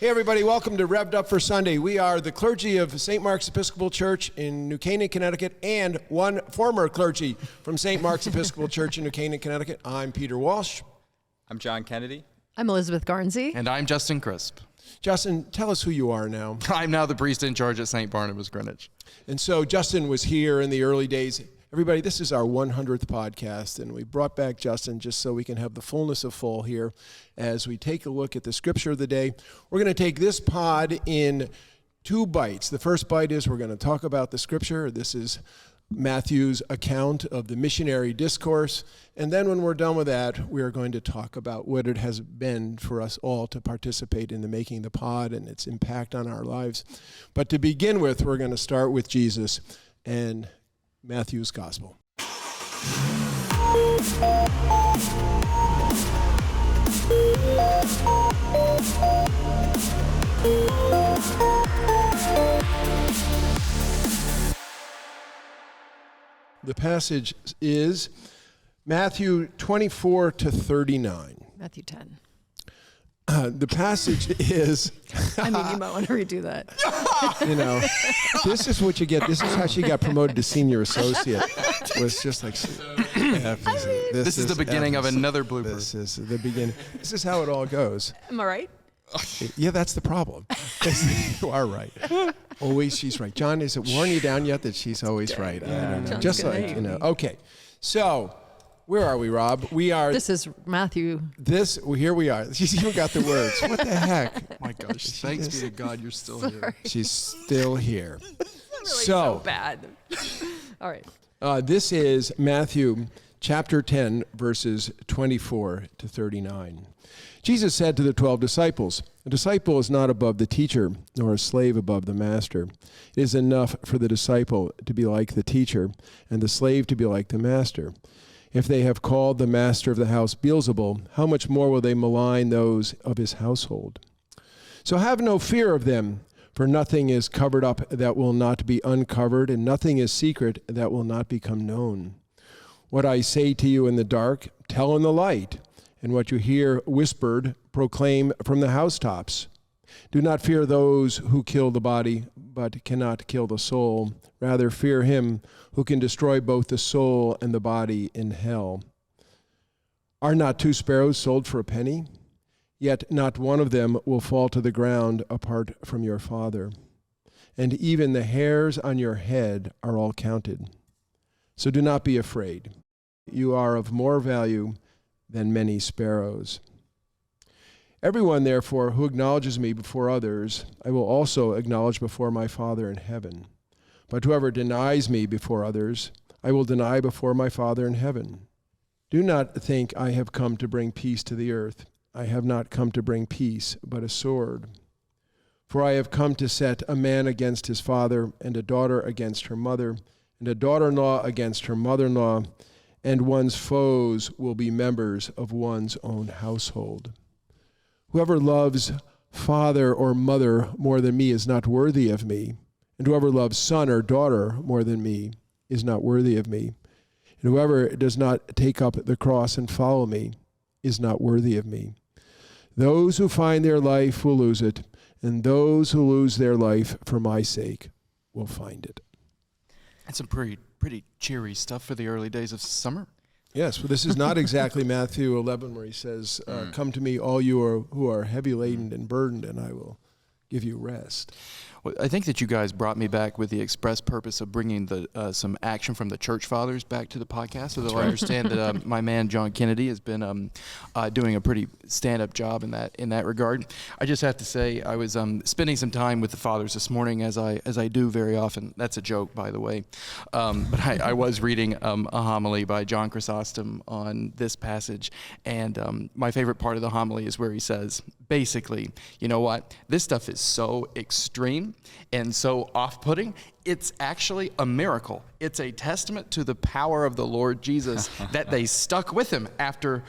Hey everybody, welcome to Rev'd Up for Sunday. We are the clergy of St. Mark's Episcopal Church in New Canaan, Connecticut, and one former clergy from St. Mark's Episcopal Church in New Canaan, Connecticut. I'm Peter Walsh. I'm John Kennedy. I'm Elizabeth Garnsey. And I'm Justin Crisp. Justin, tell us who you are now. I'm now the priest in charge at St. Barnabas, Greenwich. And so Justin was here in the early days. Everybody, this is our 100th podcast, and we brought back Justin just so we can have the fullness of full here as we take a look at the scripture of the day. We're going to take this pod in 2 bites. The first bite is we're going to talk about the scripture. This is Matthew's account of the missionary discourse. And then when we're done with that, we are going to talk about what it has been for us all to participate in the making the pod and its impact on our lives. But to begin with, we're going to start with Jesus and Matthew's Gospel. The passage is Matthew 24 to 39. Matthew 10. The passage is... I mean, you might want to redo that. You know, this is what you get. This is how she got promoted to senior associate. Was just like, this is the beginning of another blooper. This is the beginning. This is how it all goes. Am I right? Yeah, that's the problem. You are right. Always she's right. John, is it worn you down yet that she's always right? I don't know. John's Just gonna like, hate you know. me. Okay. So, where are we, Rob? We are... This is Matthew. Here we are. She's even got the words. What the heck? My gosh, thanks be to God you're still here. She's still here. Really so bad. All right. This is Matthew chapter 10, verses 24 to 39. Jesus said to the 12 disciples, "A disciple is not above the teacher, nor a slave above the master. It is enough for the disciple to be like the teacher, and the slave to be like the master. If they have called the master of the house Beelzebul, how much more will they malign those of his household? So have no fear of them, for nothing is covered up that will not be uncovered, and nothing is secret that will not become known. What I say to you in the dark, tell in the light, and what you hear whispered, proclaim from the housetops. Do not fear those who kill the body, but cannot kill the soul. Rather fear him who can destroy both the soul and the body in hell. Are not 2 sparrows sold for a penny? Yet not one of them will fall to the ground apart from your Father. And even the hairs on your head are all counted. So do not be afraid. You are of more value than many sparrows. Everyone, therefore, who acknowledges me before others, I will also acknowledge before my Father in heaven. But whoever denies me before others, I will deny before my Father in heaven. Do not think I have come to bring peace to the earth. I have not come to bring peace, but a sword. For I have come to set a man against his father, and a daughter against her mother, and a daughter-in-law against her mother-in-law, and one's foes will be members of one's own household. Whoever loves father or mother more than me is not worthy of me, and whoever loves son or daughter more than me is not worthy of me. And whoever does not take up the cross and follow me is not worthy of me. Those who find their life will lose it, and those who lose their life for my sake will find it." That's some pretty cheery stuff for the early days of summer. Yes, well, this is not exactly Matthew 11 where he says, "Come to me, all you who are heavy laden and burdened, and I will give you rest." Well, I think that you guys brought me back with the express purpose of bringing some action from the church fathers back to the podcast. Although I understand that my man John Kennedy has been doing a pretty stand-up job in that regard. I just have to say I was spending some time with the fathers this morning, as I do very often. That's a joke, by the way. But I was reading a homily by John Chrysostom on this passage, and my favorite part of the homily is where he says, basically, you know what? This stuff is so extreme and so off-putting, it's actually a miracle. It's a testament to the power of the Lord Jesus that they stuck with him after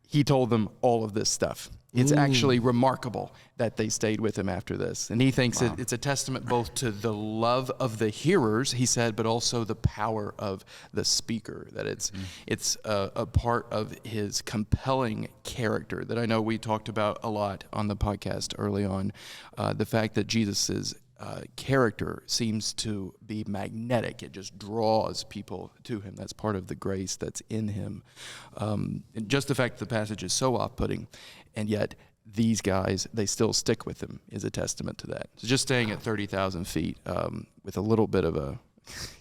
he told them all of this stuff. It's actually remarkable that they stayed with him after this. And he thinks it's a testament both to the love of the hearers, he said, but also the power of the speaker, that it's a part of his compelling character that I know we talked about a lot on the podcast early on. The fact that Jesus's character seems to be magnetic. It just draws people to him. That's part of the grace that's in him. And just the fact that the passage is so off-putting, and yet these guys, they still stick with him, is a testament to that. So just staying at 30,000 feet with a little bit of a...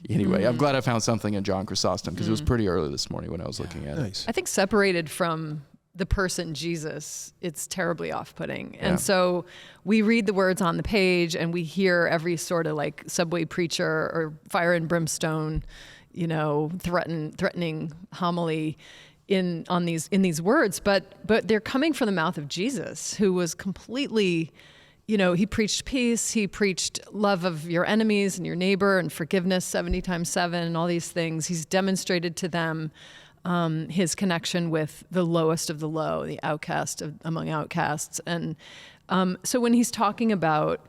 Anyway, I'm glad I found something in John Chrysostom, because it was pretty early this morning when I was looking at it. I think separated from the person Jesus, it's terribly off-putting. And so we read the words on the page and we hear every sort of like subway preacher or fire and brimstone, threatening homily in these words, but they're coming from the mouth of Jesus, who was completely, he preached peace, he preached love of your enemies and your neighbor and forgiveness 70 times 7 and all these things. He's demonstrated to them his connection with the lowest of the low, the outcast among outcasts. And so when he's talking about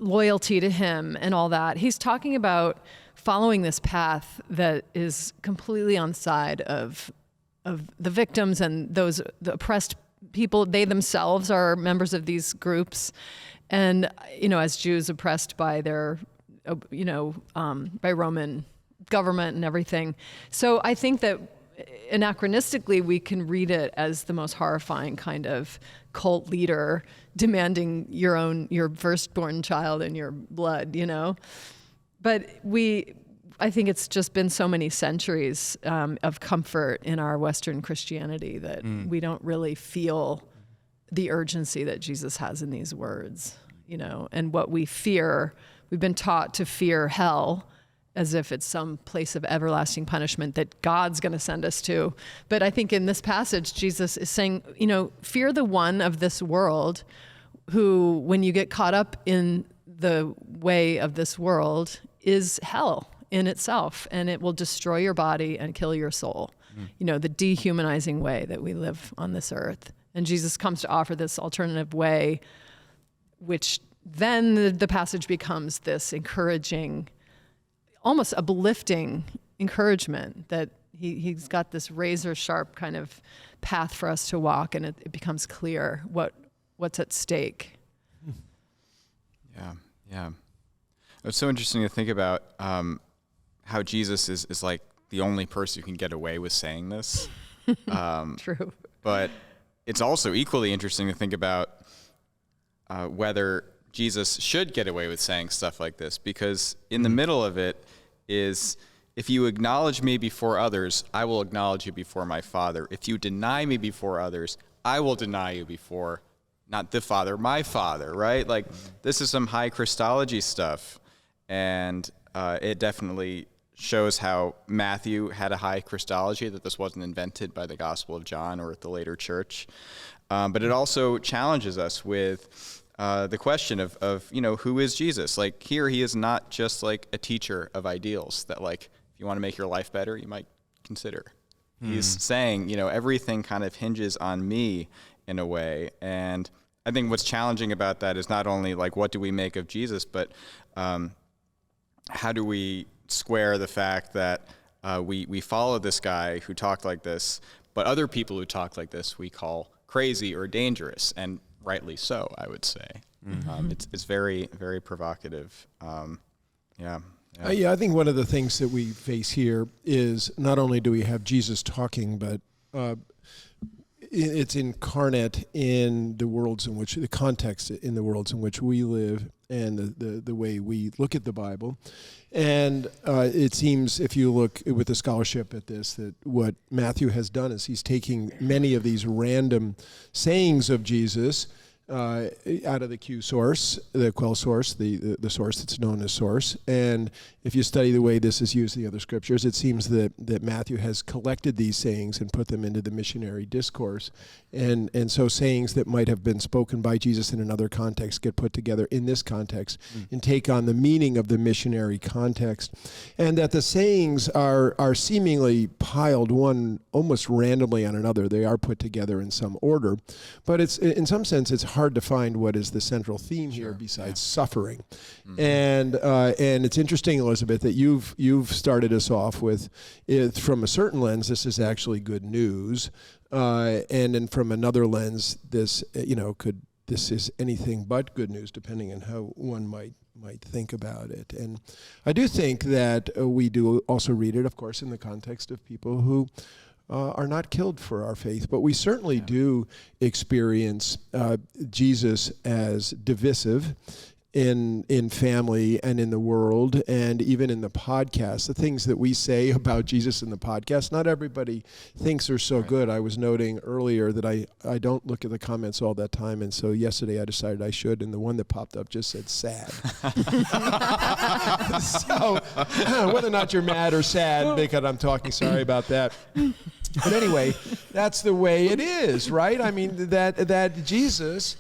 loyalty to him and all that, he's talking about following this path that is completely on the side of the victims and the oppressed people. They themselves are members of these groups. And, as Jews oppressed by their, by Roman government and everything. So I think that anachronistically, we can read it as the most horrifying kind of cult leader demanding your firstborn child and your blood, But I think it's just been so many centuries of comfort in our Western Christianity that we don't really feel the urgency that Jesus has in these words, and what we fear. We've been taught to fear hell, as if it's some place of everlasting punishment that God's going to send us to. But I think in this passage, Jesus is saying, fear the one of this world who, when you get caught up in the way of this world, is hell in itself, and it will destroy your body and kill your soul. The dehumanizing way that we live on this earth. And Jesus comes to offer this alternative way, which then the passage becomes this encouraging, almost uplifting encouragement that he's got this razor sharp kind of path for us to walk, and it becomes clear what's at stake. Yeah. It's so interesting to think about how Jesus is like the only person who can get away with saying this. True. But it's also equally interesting to think about whether Jesus should get away with saying stuff like this, because in the middle of it is, if you acknowledge me before others, I will acknowledge you before my Father. If you deny me before others, I will deny you before, not the Father, my Father, right? Like, this is some high Christology stuff. And it definitely shows how Matthew had a high Christology, that this wasn't invented by the Gospel of John or the later church. But it also challenges us with the question of who is Jesus? Like, here he is not just like a teacher of ideals that, like, if you want to make your life better, you might consider. He's saying, everything kind of hinges on me in a way. And I think what's challenging about that is not only like, what do we make of Jesus, but how do we square the fact that we follow this guy who talked like this, but other people who talk like this we call crazy or dangerous, and rightly so, I would say. It's very, very provocative. Yeah, I think one of the things that we face here is not only do we have Jesus talking, but it's incarnate in the worlds in which, the context in the worlds in which we live, and the way we look at the Bible. And it seems, if you look with the scholarship at this, that what Matthew has done is he's taking many of these random sayings of Jesus, out of the Q source, the quell source, the source that's known as source. And if you study the way this is used in the other scriptures, it seems that Matthew has collected these sayings and put them into the missionary discourse. And so sayings that might have been spoken by Jesus in another context get put together in this context and take on the meaning of the missionary context. And that the sayings are seemingly piled one almost randomly on another. They are put together in some order. But it's in some sense, it's hard to find what is the central theme here besides suffering. And it's interesting, Elizabeth, that you've started us off with it from a certain lens. This is actually good news, and then from another lens, this this is anything but good news, depending on how one might think about it. And I do think that we do also read it, of course, in the context of people who are not killed for our faith, but we certainly do experience Jesus as divisive in family and in the world, and even in the podcast. The things that we say about Jesus in the podcast, not everybody thinks are so good. I was noting earlier that I don't look at the comments all that time, and so yesterday I decided I should, and the one that popped up just said sad. So whether or not you're mad or sad because I'm talking, sorry about that. But anyway, that's the way it is, right? I mean, that Jesus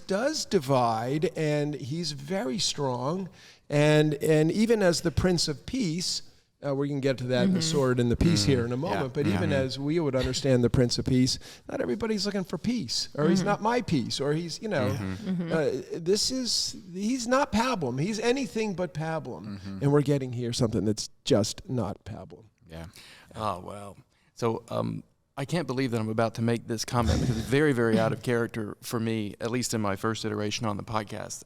does divide, and he's very strong, and even as the Prince of Peace, we can get to that, the sword and the peace here in a moment, but even as we would understand the Prince of Peace, not everybody's looking for peace, or he's not my peace, or he's, he's not pablum, he's anything but pablum, and we're getting here something that's just not pablum. Yeah. Oh, wow. So I can't believe that I'm about to make this comment because it's very, very out of character for me, at least in my first iteration on the podcast.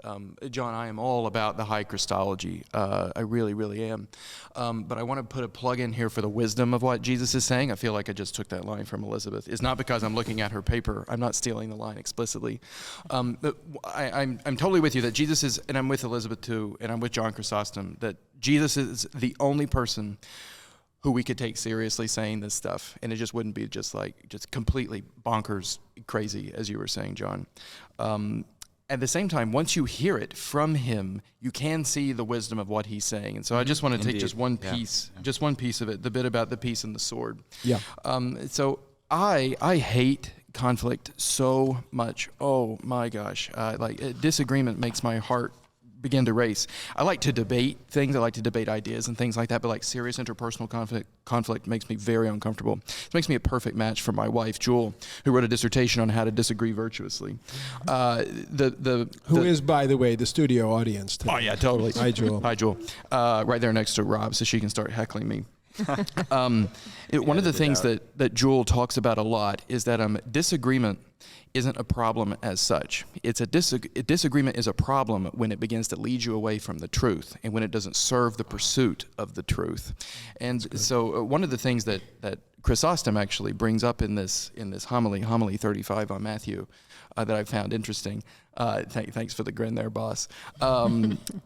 John, I am all about the high Christology. I really, really am. But I want to put a plug in here for the wisdom of what Jesus is saying. I feel like I just took that line from Elizabeth. It's not because I'm looking at her paper. I'm not stealing the line explicitly. But I'm totally with you that Jesus is, and I'm with Elizabeth too, and I'm with John Chrysostom, that Jesus is the only person who we could take seriously saying this stuff, and it just wouldn't be just completely bonkers crazy, as you were saying, John. At the same time, once you hear it from him, you can see the wisdom of what he's saying. And so I just want to take just one piece of it, the bit about the peace and the sword. Yeah. So I hate conflict so much. Oh my gosh. Disagreement makes my heart begin to race. I like to debate things. I like to debate ideas and things like that, but like serious interpersonal conflict makes me very uncomfortable. It makes me a perfect match for my wife, Jewel, who wrote a dissertation on how to disagree virtuously. Who is, by the way, the studio audience today. Oh, yeah, totally. Hi, Jewel. Hi, Jewel. Right there next to Rob, so she can start heckling me. One of the things that Jewel talks about a lot is that disagreement isn't a problem as such. Disagreement is a problem when it begins to lead you away from the truth and when it doesn't serve the pursuit of the truth. And so one of the things that Chrysostom actually brings up in this homily 35 on Matthew, that I found interesting, thanks for the grin there, boss,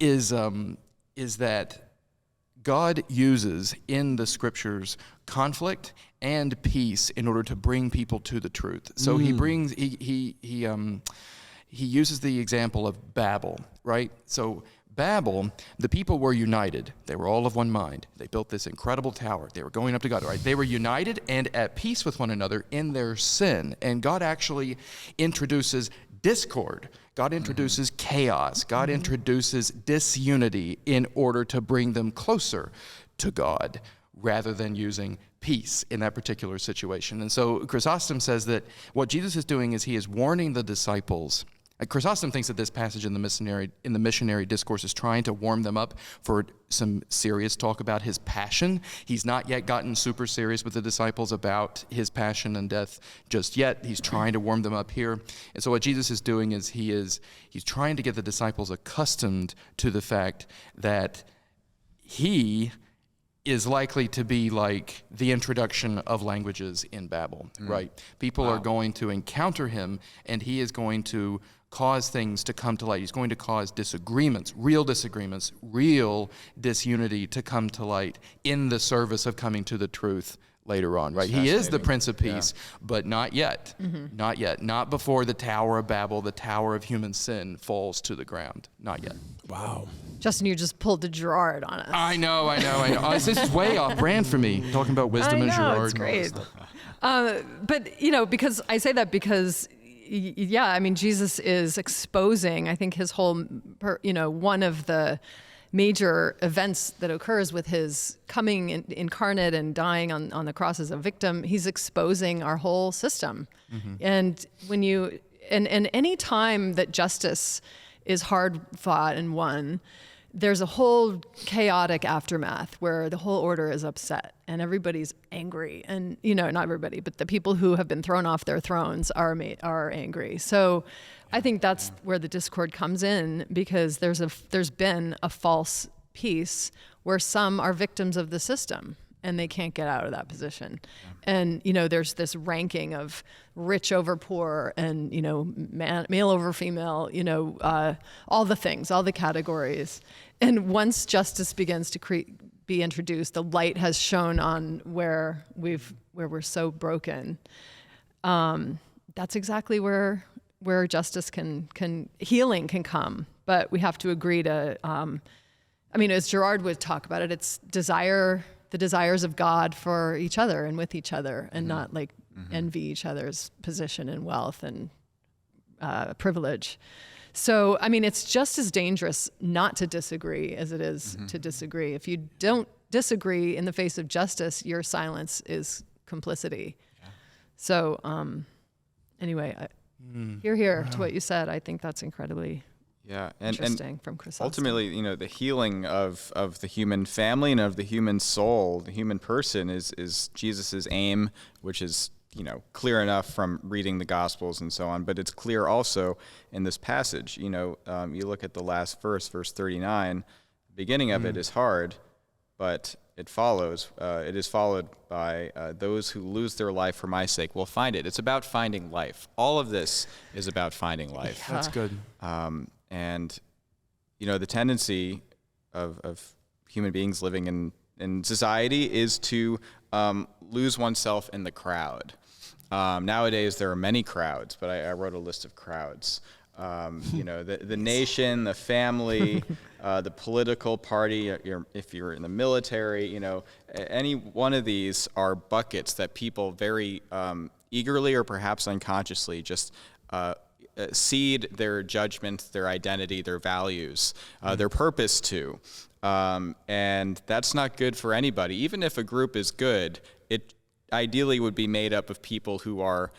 is that God uses in the scriptures conflict and peace in order to bring people to the truth. So he uses the example of Babel, right? So Babel, the people were united. They were all of one mind. They built this incredible tower. They were going up to God, right? They were united and at peace with one another in their sin. And God actually introduces discord. God introduces chaos. God introduces disunity in order to bring them closer to God rather than using peace in that particular situation. And so Chrysostom says that what Jesus is doing is he is warning the disciples. Chrysostom thinks that this passage in the missionary discourse is trying to warm them up for some serious talk about his passion. He's not yet gotten super serious with the disciples about his passion and death just yet. He's trying to warm them up here. And so what Jesus is doing is he's trying to get the disciples accustomed to the fact that he is likely to be like the introduction of languages in Babel, right? People are going to encounter him, and he is going to cause things to come to light. He's going to cause disagreements, real disunity to come to light in the service of coming to the truth later on, right? He is the Prince of Peace, but not yet. Not yet. Not before the Tower of Babel, the tower of human sin, falls to the ground. Not yet. Wow. Justin, you just pulled a Gerard on us. I know. This is way off brand for me, talking about wisdom and Gerard. It's great. But, because I say that because, Jesus is exposing, I think his whole, one of the major events that occurs with his coming incarnate and dying on the cross as a victim, he's exposing our whole system. And when and any time that justice is hard fought and won, there's a whole chaotic aftermath where the whole order is upset and everybody's angry. And, not everybody, but the people who have been thrown off their thrones are angry. So I think that's where the discord comes in, because there's been a false peace where some are victims of the system and they can't get out of that position. And, there's this ranking of rich over poor and, male over female, all the things, all the categories. And once justice begins to be introduced, the light has shone on where we're so broken. That's exactly where justice healing can come. But we have to agree to, as Gerard would talk about it, it's the desires of God for each other and with each other, and not envy each other's position and wealth and privilege. So, it's just as dangerous not to disagree as it is to disagree. If you don't disagree in the face of justice, your silence is complicity. Yeah. So, anyway, hear to what you said. I think that's incredibly interesting from Chris. Ultimately, the healing of the human family and of the human soul, the human person is Jesus's aim, which is clear enough from reading the Gospels and so on. But it's clear also in this passage. You look at the last verse 39. The beginning of it is hard, but it follows. It is followed by those who lose their life for my sake will find it. It's about finding life. All of this is about finding life. That's good. And the tendency of human beings living in society is to lose oneself in the crowd. Nowadays there are many crowds, but I wrote a list of crowds. The nation, the family, the political party, if you're in the military, any one of these are buckets that people very eagerly or perhaps unconsciously just cede their judgment, their identity, their values, their purpose to. And that's not good for anybody. Even if a group is good, it ideally would be made up of people who are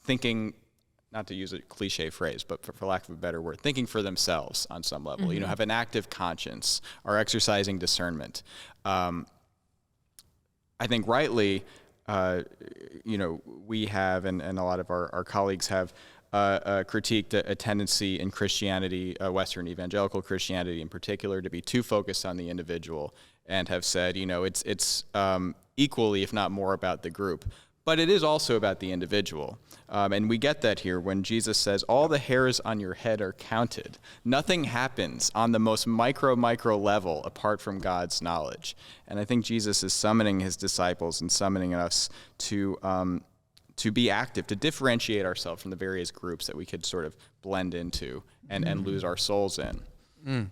thinking, not to use a cliche phrase, but for lack of a better word, thinking for themselves on some level, have an active conscience, are exercising discernment. I think rightly, we have, and a lot of our colleagues have, critiqued a tendency in Christianity, Western evangelical Christianity in particular, to be too focused on the individual, and have said, it's equally, if not more, about the group. But it is also about the individual. And we get that here when Jesus says, all the hairs on your head are counted. Nothing happens on the most micro level apart from God's knowledge. And I think Jesus is summoning his disciples and summoning us to be active, to differentiate ourselves from the various groups that we could sort of blend into and lose our souls in.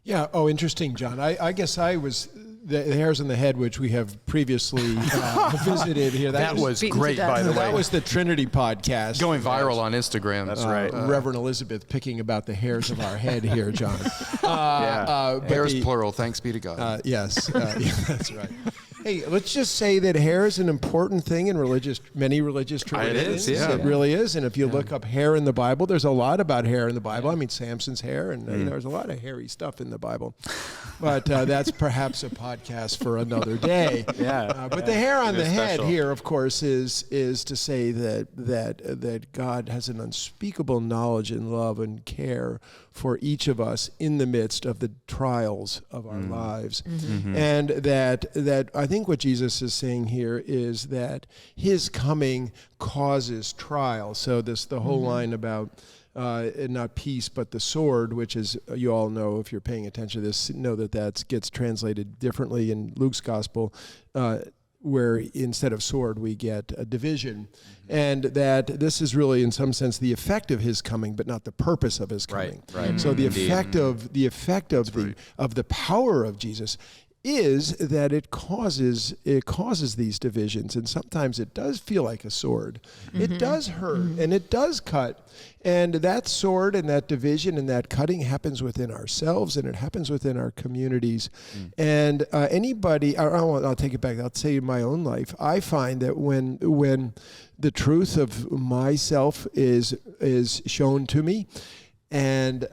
Yeah. Oh, interesting, John. I guess I was the hairs on the head, which we have previously visited here. That was great, by the way. That was the Trinity podcast. Going viral on Instagram. That's right. Reverend Elizabeth picking about the hairs of our head here, John. Hairs plural, thanks be to God. Yes, that's right. Hey, let's just say that hair is an important thing in many religious traditions. It is, yeah. It really is. And if you look up hair in the Bible, there's a lot about hair in the Bible. I mean, Samson's hair, and there's a lot of hairy stuff in the Bible. But that's perhaps a podcast for another day. But the hair on the head here, of course, is to say that God has an unspeakable knowledge and love and care for each of us in the midst of the trials of our lives. And that I think what Jesus is saying here is that his coming causes trial. So the whole line about not peace, but the sword, which is, you all know, if you're paying attention to this, know that gets translated differently in Luke's gospel. where instead of sword we get a division, and that this is really in some sense the effect of his coming, but not the purpose of his coming. Right. So the Indeed. effect of the power of Jesus is that it causes these divisions, and sometimes it does feel like a sword. It does hurt, and it does cut, and that sword and that division and that cutting happens within ourselves, and it happens within our communities. And I'll take it back. I'll say in my own life, I find that when the truth of myself is shown to me, and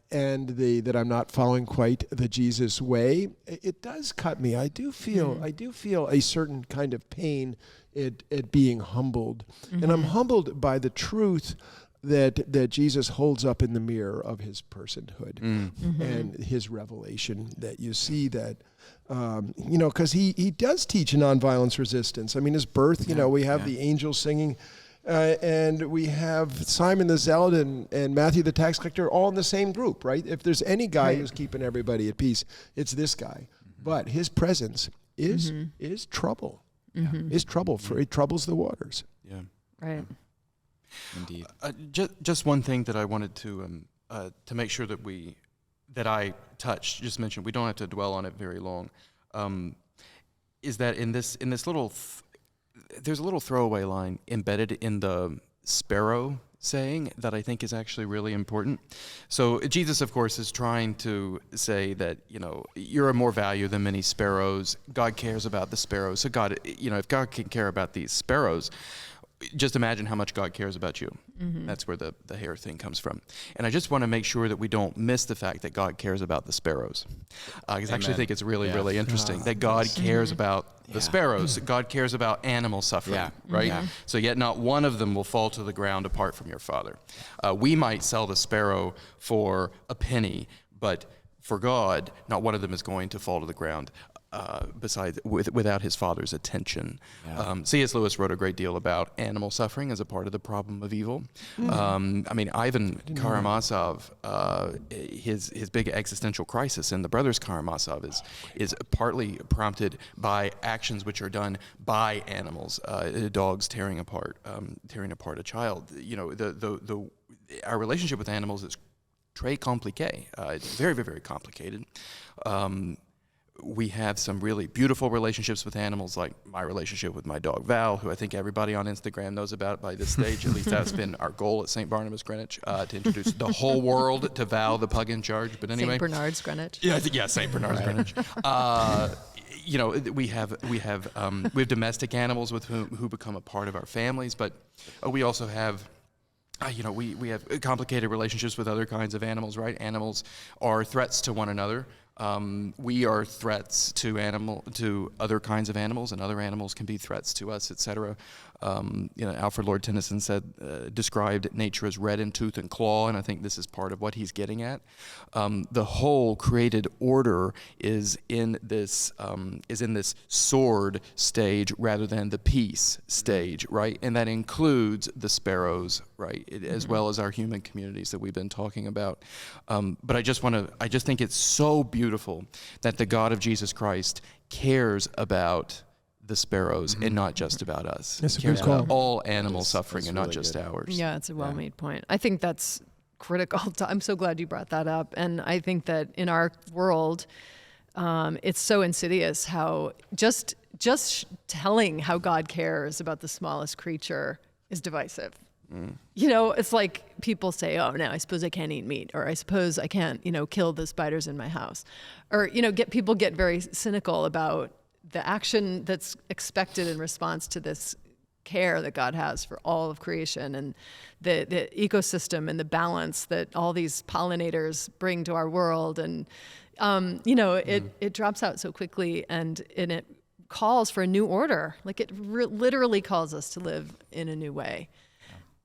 that I'm not following quite the Jesus way, it does cut me. I do feel a certain kind of pain at being humbled, and I'm humbled by the truth that Jesus holds up in the mirror of his personhood and his revelation. That you see that, because he does teach nonviolence resistance. I mean, his birth. We have the angels singing. And we have Simon the Zealot and Matthew the tax collector all in the same group, right? If there's any guy who's keeping everybody at peace, it's this guy. But his presence is trouble. Is trouble for it troubles the waters. Yeah. Right. Indeed. Just one thing that I wanted to make sure that I touched. Just mentioned. We don't have to dwell on it very long. Is that in this little. There's a little throwaway line embedded in the sparrow saying that I think is actually really important. So Jesus, of course, is trying to say that, you're of more value than many sparrows. God cares about the sparrows. So God, if God can care about these sparrows, just imagine how much God cares about you. That's where the hair thing comes from. And I just want to make sure that we don't miss the fact that God cares about the sparrows. Because I actually think it's really, really interesting that God cares about the sparrows. God cares about animal suffering, right? So yet not one of them will fall to the ground apart from your Father. We might sell the sparrow for a penny, but for God, not one of them is going to fall to the ground without his Father's attention. C.S. Lewis wrote a great deal about animal suffering as a part of the problem of evil. Ivan Karamazov, his big existential crisis in The Brothers Karamazov is partly prompted by actions which are done by animals, dogs tearing apart a child. Our relationship with animals is très compliqué. It's very, very, very complicated. We have some really beautiful relationships with animals, like my relationship with my dog Val, who I think everybody on Instagram knows about by this stage. At least that's been our goal at St. Barnabas Greenwich, to introduce the whole world to Val, the pug in charge. But anyway, St. Bernard's Greenwich. St. Bernard's Greenwich. We have domestic animals with who become a part of our families, but we also have. We have complicated relationships with other kinds of animals, right? Animals are threats to one another. We are threats to other kinds of animals, and other animals can be threats to us, etc. Alfred Lord Tennyson described nature as red in tooth and claw, and I think this is part of what he's getting at. The whole created order is in this sword stage rather than the peace stage, right? And that includes the sparrows, right, as well as our human communities that we've been talking about. But I just think it's so beautiful that the God of Jesus Christ cares about the sparrows and not just about us. That's a cares good call. about all animal suffering that's and not really just good. ours. Yeah, it's a well-made point. I think that's critical. I'm so glad you brought that up. And I think that in our world, it's so insidious how just telling how God cares about the smallest creature is divisive. It's like people say, oh, no, I suppose I can't eat meat, or I suppose I can't, kill the spiders in my house. Or, people get very cynical about the action that's expected in response to this care that God has for all of creation and the ecosystem and the balance that all these pollinators bring to our world. And, it drops out so quickly, and it calls for a new order. Like it literally calls us to live in a new way,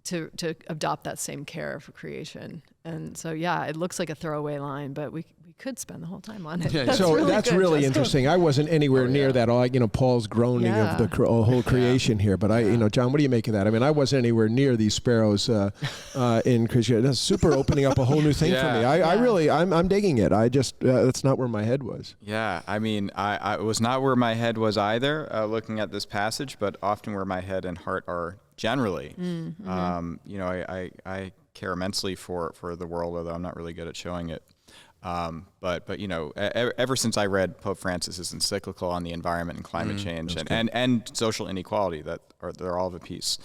to adopt that same care for creation. And so, it looks like a throwaway line, but we could spend the whole time on it. Yeah, That's So really that's good, really Justin. interesting. I wasn't anywhere near that. All Paul's groaning of the whole creation here. But John, what do you make of that? I mean, I wasn't anywhere near these sparrows in Christianity. That's super opening up a whole new thing for me. I'm digging it. I just that's not where my head was. Yeah, I mean, I was not where my head was either, looking at this passage, but often where my head and heart are generally. I care immensely for the world, although I'm not really good at showing it. But ever since I read Pope Francis's encyclical on the environment and climate change and social inequality they're all of a piece,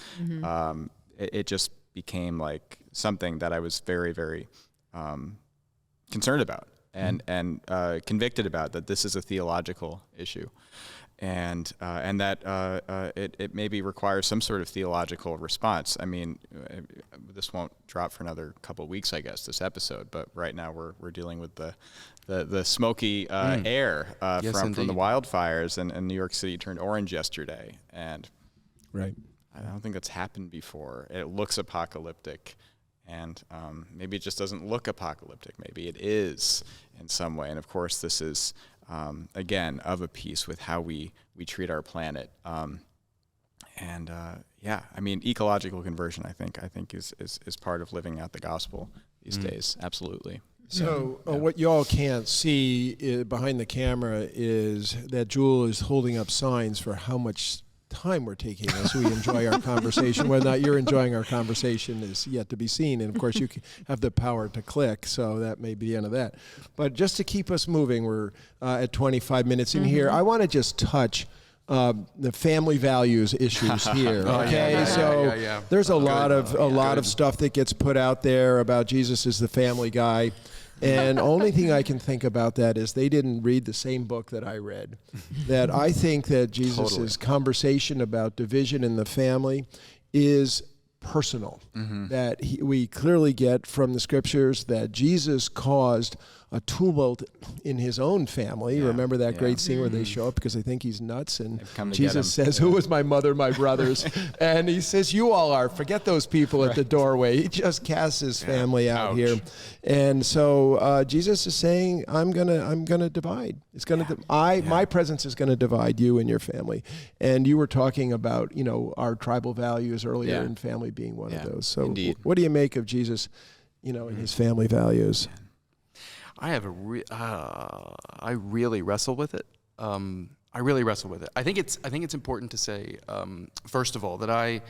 it just became like something that I was very, very concerned about and convicted about, that this is a theological issue. And that it maybe requires some sort of theological response. I mean, this won't drop for another couple of weeks, I guess, this episode. But right now we're dealing with the smoky air from the wildfires, and New York City turned orange yesterday. And Right. I don't think that's happened before. It looks apocalyptic, and maybe it just doesn't look apocalyptic. Maybe it is in some way. And of course, this is. Again, of a piece with how we treat our planet, I mean, ecological conversion, I think is part of living out the gospel these days. Absolutely. So what y'all can't see behind the camera is that Jewel is holding up signs for how much time we're taking as we enjoy our conversation. Whether or not you're enjoying our conversation is yet to be seen. And of course, you have the power to click, so that may be the end of that. But just to keep us moving, we're at 25 minutes in here. I want to just touch the family values issues here. Okay, there's a lot of stuff that gets put out there about Jesus is the family guy. And only thing I can think about that is they didn't read the same book that I read. That I think that Jesus' conversation about division in the family is personal. That we clearly get from the scriptures that Jesus caused a tumult in his own family. Remember that great scene where they show up because they think he's nuts, and Jesus says, "Who was my mother, my brothers?" And he says, "You all are. Forget those people at the doorway." He just casts his family out here, and so Jesus is saying, "I'm gonna divide. It's gonna. My presence is gonna divide you and your family." And you were talking about our tribal values earlier, and family being one of those. So, what do you make of Jesus, and his family values? I have I really wrestle with it. I think it's important to say, first of all, that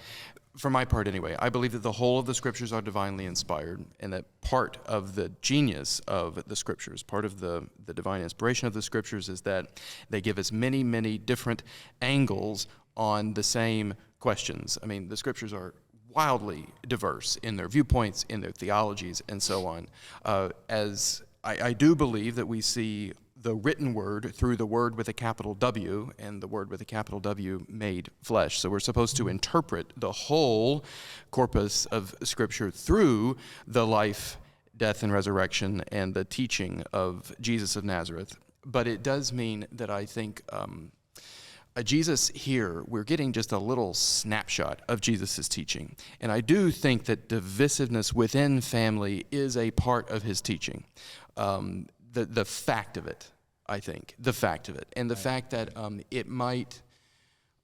for my part anyway, I believe that the whole of the scriptures are divinely inspired, and that part of the genius of the scriptures, part of the divine inspiration of the scriptures, is that they give us many, many different angles on the same questions. I mean, the scriptures are wildly diverse in their viewpoints, in their theologies, and so on. I do believe that we see the written word through the word with a capital W and the word with a capital W made flesh. So we're supposed to interpret the whole corpus of Scripture through the life, death, and resurrection and the teaching of Jesus of Nazareth. But it does mean that I think Jesus here, we're getting just a little snapshot of Jesus' teaching. And I do think that divisiveness within family is a part of his teaching. The fact of it, I think, the fact of it. And the fact that it might,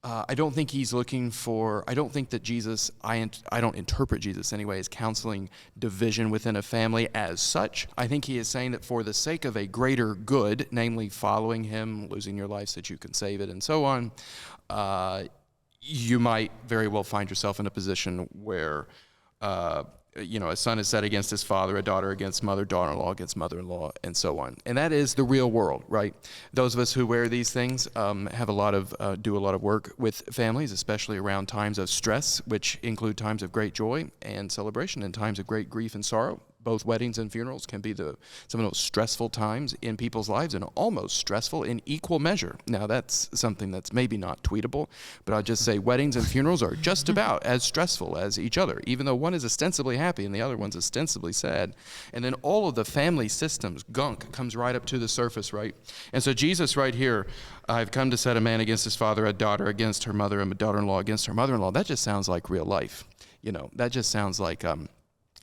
I don't think he's looking for, I don't think that Jesus, I don't interpret Jesus anyway as counseling division within a family as such. I think he is saying that for the sake of a greater good, namely following him, losing your life so that you can save it, and so on, you might very well find yourself in a position where a son is set against his father, a daughter against mother, daughter-in-law against mother-in-law, and so on. And that is the real world, right? Those of us who wear these things do a lot of work with families, especially around times of stress, which include times of great joy and celebration, and times of great grief and sorrow. Both weddings and funerals can be some of the most stressful times in people's lives, and almost stressful in equal measure. Now, that's something that's maybe not tweetable, but I'll just say weddings and funerals are just about as stressful as each other, even though one is ostensibly happy and the other one's ostensibly sad. And then all of the family systems gunk comes right up to the surface, right? And so Jesus right here, I've come to set a man against his father, a daughter against her mother, and a daughter-in-law against her mother-in-law. That just sounds like real life. That just sounds like...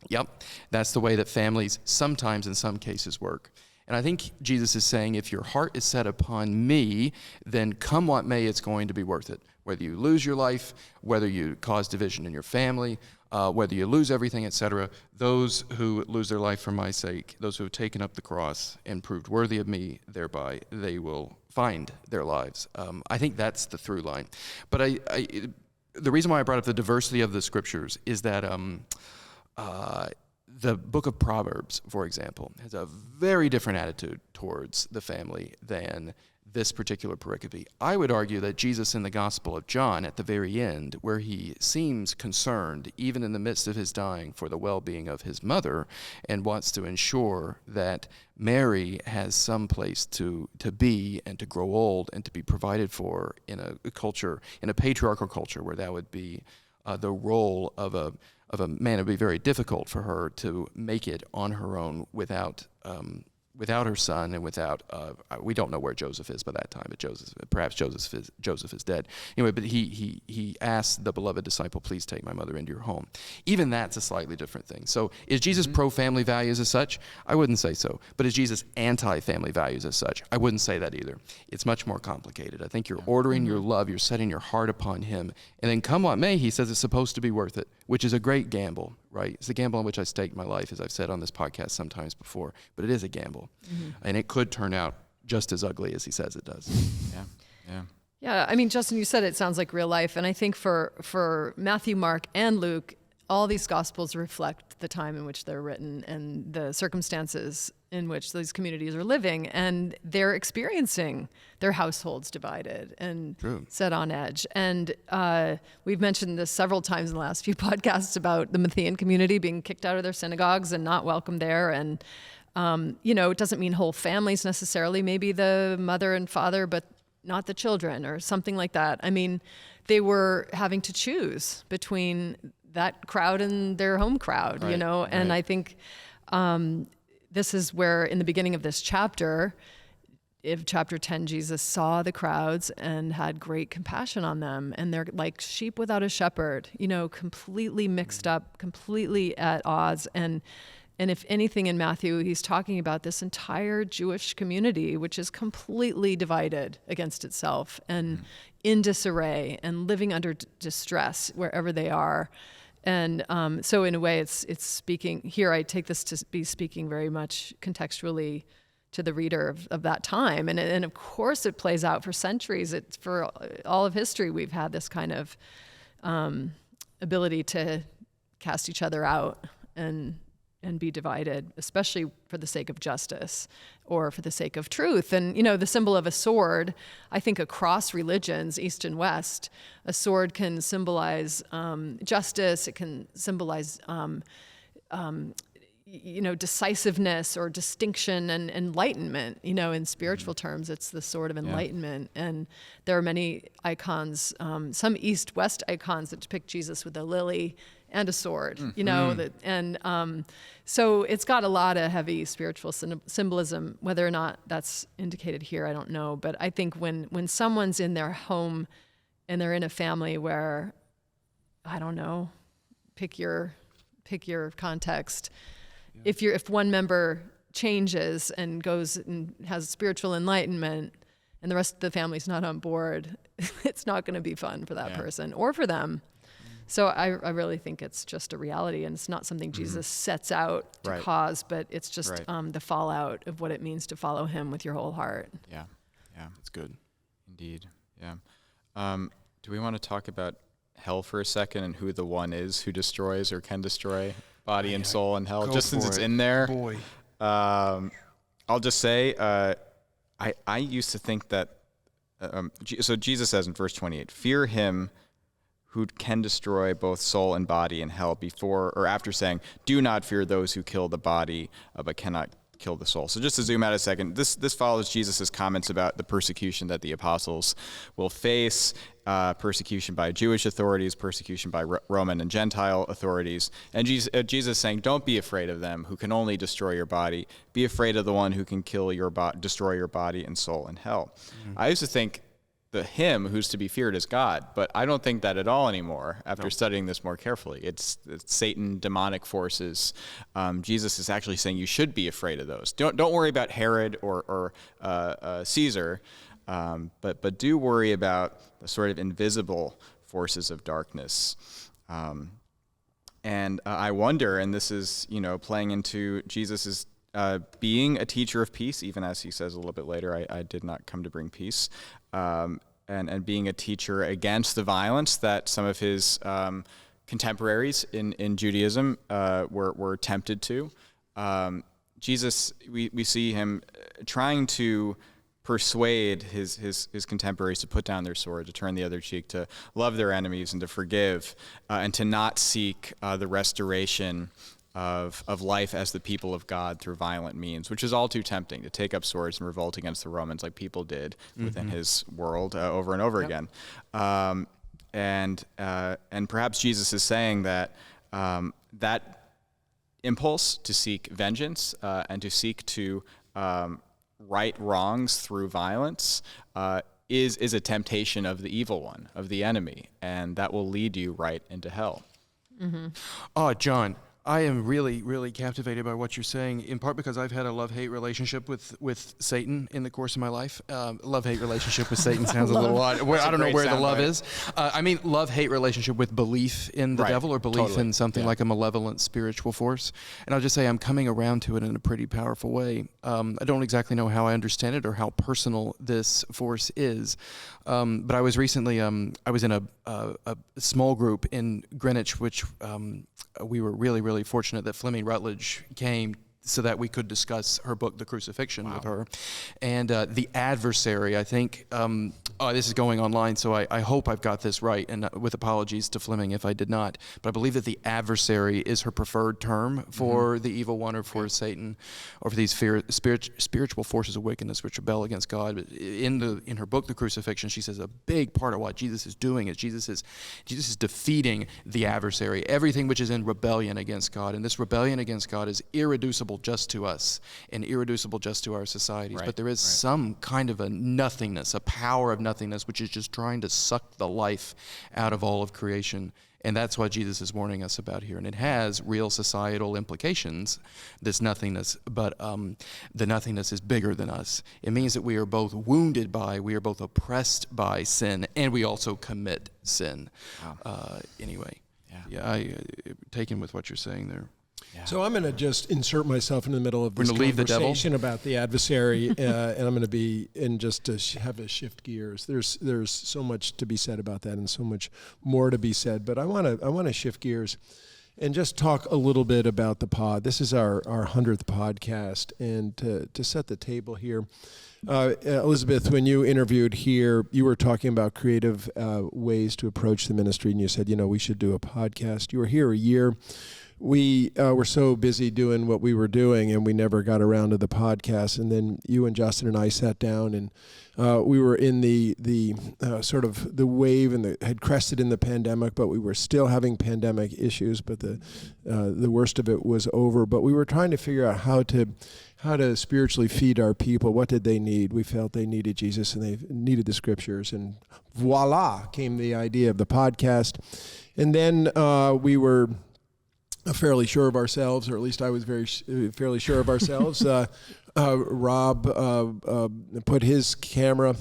Yep, that's the way that families sometimes in some cases work. And I think Jesus is saying, if your heart is set upon me, then come what may, it's going to be worth it. Whether you lose your life, whether you cause division in your family, whether you lose everything, etc., those who lose their life for my sake, those who have taken up the cross and proved worthy of me thereby, they will find their lives. I think that's the through line. But the reason why I brought up the diversity of the scriptures is that the book of Proverbs, for example, has a very different attitude towards the family than this particular pericope. I would argue that Jesus in the Gospel of John, at the very end, where he seems concerned, even in the midst of his dying, for the well-being of his mother, and wants to ensure that Mary has some place to be and to grow old and to be provided for in a culture, in a patriarchal culture, where that would be the role of a man. It would be very difficult for her to make it on her own without her son, and without we don't know where Joseph is by that time, but perhaps Joseph is dead. Anyway, but he asked the beloved disciple, please take my mother into your home. Even that's a slightly different thing. So is Jesus pro-family values as such? I wouldn't say so. But is Jesus anti-family values as such? I wouldn't say that either. It's much more complicated. I think you're ordering your love, you're setting your heart upon him, and then come what may, he says it's supposed to be worth it, which is a great gamble, right? It's a gamble on which I staked my life, as I've said on this podcast sometimes before, but it is a gamble. And it could turn out just as ugly as he says it does. Yeah, I mean, Justin, you said it sounds like real life, and I think for Matthew, Mark, and Luke, all these Gospels reflect the time in which they're written and the circumstances in which these communities are living, and they're experiencing their households divided and set on edge. And we've mentioned this several times in the last few podcasts about the Matthean community being kicked out of their synagogues and not welcome there. And, it doesn't mean whole families necessarily, maybe the mother and father, but not the children or something like that. I mean, they were having to choose between that crowd and their home crowd, and I think this is where in the beginning of this chapter, in chapter 10, Jesus saw the crowds and had great compassion on them, and they're like sheep without a shepherd, completely mixed up, completely at odds. And if anything in Matthew, he's talking about this entire Jewish community, which is completely divided against itself and in disarray and living under distress wherever they are. And so in a way, it's speaking here. I take this to be speaking very much contextually to the reader of that time. And of course, it plays out for centuries. It's for all of history. We've had this kind of ability to cast each other out and be divided, especially for the sake of justice or for the sake of truth. And, the symbol of a sword, I think across religions, East and West, a sword can symbolize justice. It can symbolize, decisiveness or distinction and enlightenment. In spiritual terms, it's the sword of enlightenment. And there are many icons, some East-West icons that depict Jesus with a lily and a sword, so it's got a lot of heavy spiritual symbolism. Whether or not that's indicated here, I don't know. But I think when someone's in their home and they're in a family where, I don't know, pick your context. If one member changes and goes and has spiritual enlightenment, and the rest of the family's not on board, it's not going to be fun for that person or for them. So I really think it's just a reality, and it's not something Jesus sets out to cause, but it's just the fallout of what it means to follow him with your whole heart. Yeah, that's good. Indeed, yeah. Do we want to talk about hell for a second and who the one is who destroys or can destroy body and soul in hell? Just since it's in there. Boy. I'll just say, I used to think that, so Jesus says in verse 28, fear him who can destroy both soul and body in hell, before or after saying, do not fear those who kill the body, but cannot kill the soul. So just to zoom out a second, this follows Jesus' comments about the persecution that the apostles will face, persecution by Jewish authorities, persecution by Roman and Gentile authorities. And Jesus saying, don't be afraid of them who can only destroy your body. Be afraid of the one who can destroy your body and soul in hell. I used to think the him who's to be feared is God. But I don't think that at all anymore after studying this more carefully. It's Satan, demonic forces. Jesus is actually saying you should be afraid of those. Don't worry about Herod or Caesar, but do worry about the sort of invisible forces of darkness. And I wonder, and this is, playing into Jesus's being a teacher of peace, even as he says a little bit later, I did not come to bring peace, and being a teacher against the violence that some of his contemporaries in Judaism were tempted to. Jesus, we see him trying to persuade his contemporaries to put down their sword, to turn the other cheek, to love their enemies and to forgive, and to not seek the restoration of life as the people of God through violent means, which is all too tempting, to take up swords and revolt against the Romans like people did within his world over and over again. And perhaps Jesus is saying that that impulse to seek vengeance and to seek to right wrongs through violence is a temptation of the evil one, of the enemy, and that will lead you right into hell. Oh, John, I am really, really captivated by what you're saying, in part because I've had a love-hate relationship with Satan in the course of my life. Love-hate relationship with Satan sounds a little odd. I don't know where the love is. I mean, love-hate relationship with belief in the devil, or belief in something like a malevolent spiritual force. And I'll just say I'm coming around to it in a pretty powerful way. I don't exactly know how I understand it or how personal this force is. But I was recently, I was in a small group in Greenwich, which we were really, really fortunate that Fleming Rutledge came so that we could discuss her book, The Crucifixion, with her. And the adversary, I think, this is going online, so I hope I've got this right, and with apologies to Fleming if I did not. But I believe that the adversary is her preferred term for the evil one, or for Satan, or for these spiritual forces of wickedness which rebel against God. But in her book, The Crucifixion, she says a big part of what Jesus is doing is Jesus is defeating the adversary, everything which is in rebellion against God. And this rebellion against God is irreducible just to us and irreducible just to our societies. But there is some kind of a nothingness, a power of nothingness, which is just trying to suck the life out of all of creation. And that's what Jesus is warning us about here. And it has real societal implications, this nothingness, but the nothingness is bigger than us. It means that we are both wounded by, we are both oppressed by sin, and we also commit sin. Anyway, I taken with what you're saying there. Yeah. So I'm going to just insert myself in the middle of this conversation about the adversary, and I'm going to be just to have a shift gears. There's so much to be said about that, and so much more to be said. But I want to shift gears and just talk a little bit about the pod. This is our 100th podcast, and to set the table here. Elizabeth, when you interviewed here, you were talking about creative ways to approach the ministry, and you said, we should do a podcast. You were here a year. We were so busy doing what we were doing, and we never got around to the podcast. And then you and Justin and I sat down, and we were in the sort of the wave, and had crested in the pandemic, but we were still having pandemic issues. But the worst of it was over. But we were trying to figure out how to spiritually feed our people. What did they need? We felt they needed Jesus, and they needed the scriptures. And voila, came the idea of the podcast. And then we were fairly sure of ourselves, or at least I was fairly sure of ourselves. Rob put his camera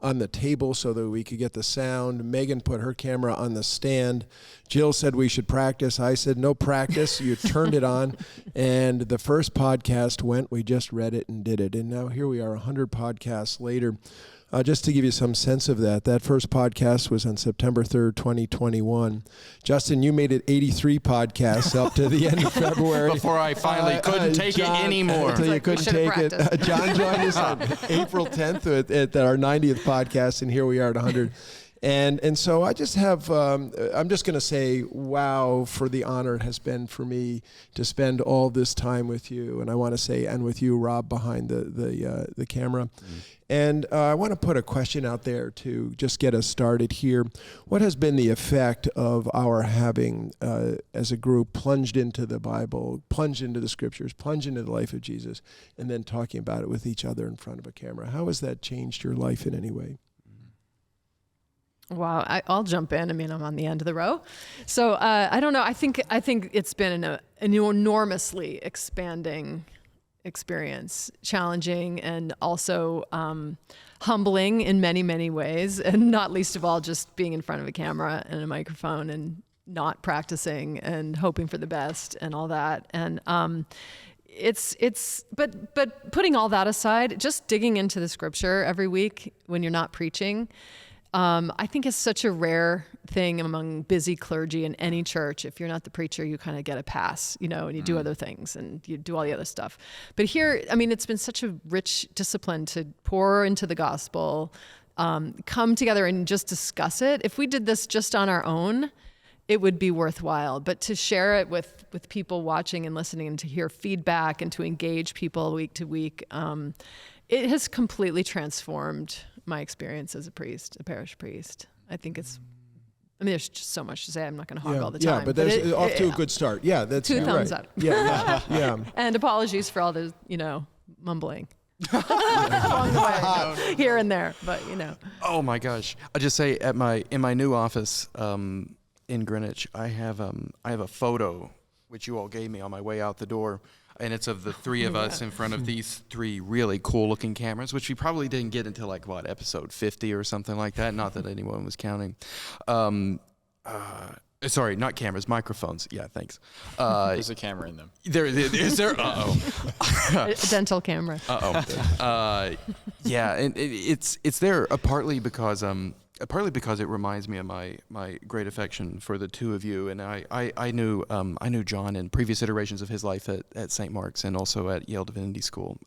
on the table so that we could get the sound. Megan put her camera on the stand. Jill said we should practice. I said no practice. You turned it on, and the first podcast went. We just read it and did it. And now here we are 100 podcasts later. Just to give you some sense of that first podcast was on September 3rd, 2021. Justin, you made it 83 podcasts up to the end of February. Before I finally couldn't take it anymore. Until you couldn't take it. John joined us on April 10th at our 90th podcast, and here we are at 100. And so I just have, I'm just going to say, wow, for the honor it has been for me to spend all this time with you. And I want to say, and with you, Rob, behind the camera. And I want to put a question out there to just get us started here. What has been the effect of our having, as a group, plunged into the Bible, plunged into the scriptures, plunged into the life of Jesus, and then talking about it with each other in front of a camera? How has that changed your life in any way? Wow, I'll jump in. I mean, I'm on the end of the row. So I don't know. I think it's been an enormously expanding experience, challenging and also humbling in many, many ways. And not least of all, just being in front of a camera and a microphone and not practicing and hoping for the best and all that. And but putting all that aside, just digging into the scripture every week when you're not preaching, I think is such a rare thing among busy clergy in any church. If you're not the preacher, you kind of get a pass, and you do other things and you do all the other stuff. But here, I mean, it's been such a rich discipline to pour into the gospel, come together and just discuss it. If we did this just on our own, it would be worthwhile. But to share it with people watching and listening and to hear feedback and to engage people week to week, it has completely transformed my experience as a priest, a parish priest. I think there's just so much to say. I'm not going to hog all the time. Yeah, but that's off to a good start. Yeah, that's two thumbs right. up. Yeah. And apologies for all the, mumbling along the way, here and there. But Oh my gosh! I just say in my new office in Greenwich, I have a photo which you all gave me on my way out the door. And it's of the three of us in front of these three really cool-looking cameras, which we probably didn't get until episode 50 or something like that. Not that anyone was counting. Sorry, not cameras, microphones. Yeah, thanks. There's a camera in them. Is there? Uh-oh. A dental camera. Uh-oh. Yeah, and it's there partly because it reminds me of my great affection for the two of you, and I knew John in previous iterations of his life at St. Mark's and also at Yale Divinity School.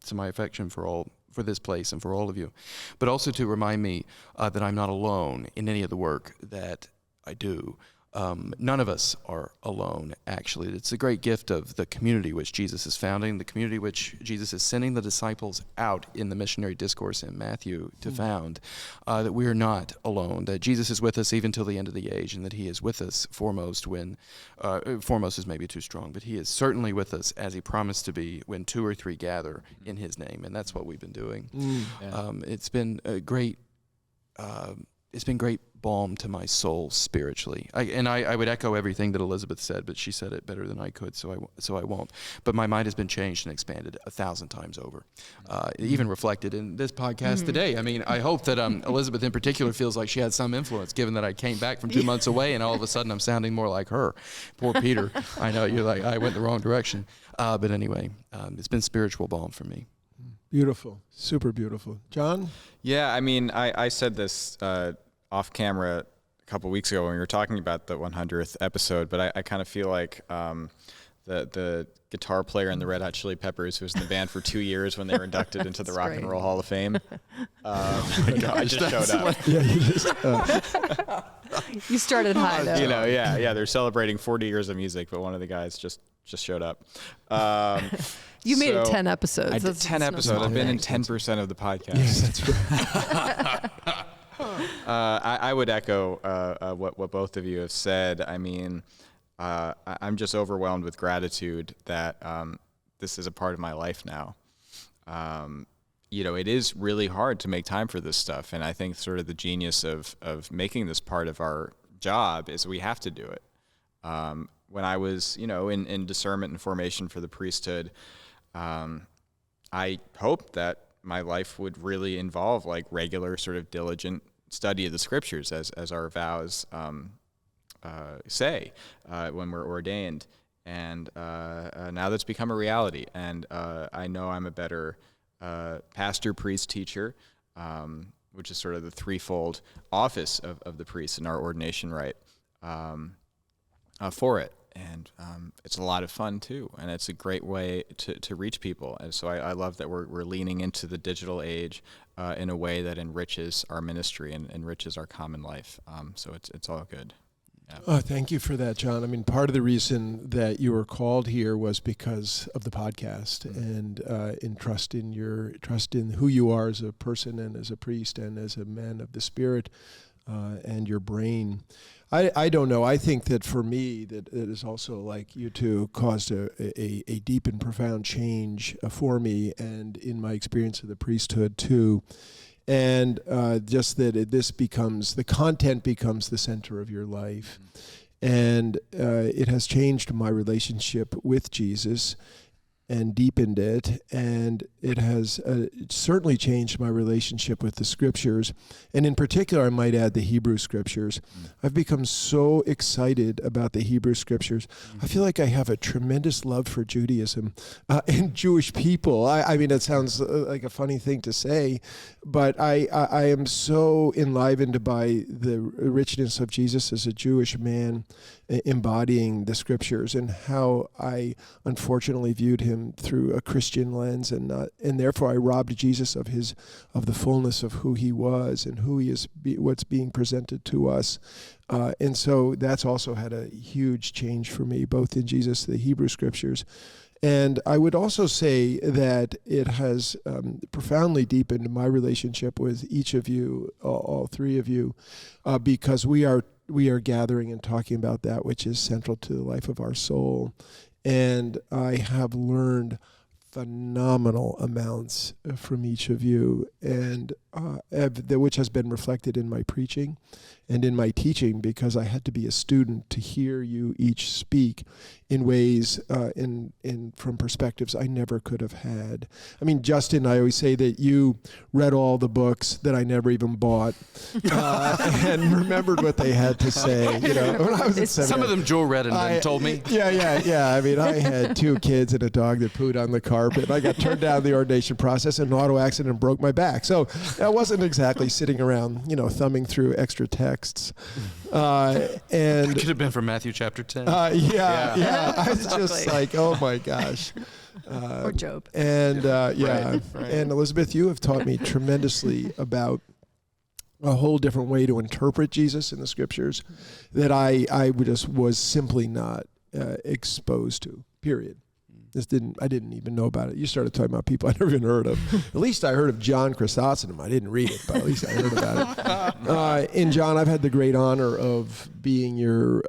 So my affection for this place and for all of you, but also to remind me that I'm not alone in any of the work that I do. None of us are alone, actually. It's the great gift of the community which Jesus is founding, the community which Jesus is sending the disciples out in the missionary discourse in Matthew to found, that we are not alone, that Jesus is with us even till the end of the age, and that he is with us foremost when, foremost is maybe too strong, but he is certainly with us as he promised to be when two or three gather in his name, and that's what we've been doing. It's been a great... it's been great balm to my soul spiritually. I would echo everything that Elizabeth said, but she said it better than I could, so I won't. But my mind has been changed and expanded 1,000 times over, even reflected in this podcast today. I mean, I hope that Elizabeth in particular feels like she had some influence, given that I came back from 2 months away and all of a sudden I'm sounding more like her. Poor Peter. I know, you're like, I went the wrong direction. But anyway, it's been spiritual balm for me. Beautiful. Super beautiful. John? Yeah, I mean, I said this off camera a couple weeks ago when we were talking about the 100th episode, but I kind of feel like the guitar player in the Red Hot Chili Peppers who was in the band for 2 years when they were inducted into the Rock and Roll Hall of Fame. I just showed up. Yeah, you just... You started high, though. They're celebrating 40 years of music, but one of the guys just showed up. You made it 10 episodes. I did 10 episodes. I've been in 10% of the podcast. Yeah, that's right. I would echo what both of you have said. I mean, I'm just overwhelmed with gratitude that this is a part of my life now. It is really hard to make time for this stuff, and I think sort of the genius of making this part of our job is we have to do it. When I was, in discernment and formation for the priesthood, I hoped that my life would really involve regular sort of diligent study of the scriptures as our vows say when we're ordained. And now that's become a reality. And I know I'm a better pastor, priest, teacher, which is sort of the threefold office of the priest in our ordination rite for it. And it's a lot of fun too, and it's a great way to reach people. And so I love that we're leaning into the digital age in a way that enriches our ministry and enriches our common life. So it's all good. Yeah. Oh, thank you for that, John. I mean, part of the reason that you were called here was because of the podcast and in trust in who you are as a person and as a priest and as a man of the Spirit and your brain. I don't know. I think that for me, that it is also like you two caused a deep and profound change for me and in my experience of the priesthood too. and just that the content becomes the center of your life. And it has changed my relationship with Jesus and deepened it, and it has certainly changed my relationship with the Scriptures, and in particular, I might add the Hebrew Scriptures. I've become so excited about the Hebrew Scriptures. I feel like I have a tremendous love for Judaism and Jewish people. I mean, it sounds like a funny thing to say, but I am so enlivened by the richness of Jesus as a Jewish man embodying the Scriptures, and how I unfortunately viewed him through a Christian lens, and therefore I robbed Jesus of the fullness of who he was and who he is, what's being presented to us. And so that's also had a huge change for me, both in Jesus, the Hebrew Scriptures. And I would also say that it has profoundly deepened my relationship with each of you, all three of you, because we are gathering and talking about that which is central to the life of our soul. And I have learned phenomenal amounts from each of you, and which has been reflected in my preaching and in my teaching, because I had to be a student to hear you each speak in ways, from perspectives I never could have had. I mean, Justin, I always say that you read all the books that I never even bought, and remembered what they had to say. When I was in seminary, Some of them Joel read and then told me. Yeah. I mean, I had 2 kids and a dog that pooed on the carpet. I got turned down the ordination process in an auto accident and broke my back. So I wasn't exactly sitting around, thumbing through extra texts. And Could have been from Matthew chapter 10. Yeah. I was just like, oh my gosh. Or Job. And Right. And Elizabeth, you have taught me tremendously about a whole different way to interpret Jesus in the Scriptures that I just was simply not exposed to, period. I didn't even know about it. You started talking about people I never even heard of. At least I heard of John Chrysostom. I didn't read it, but at least I heard about it. And John, I've had the great honor of being your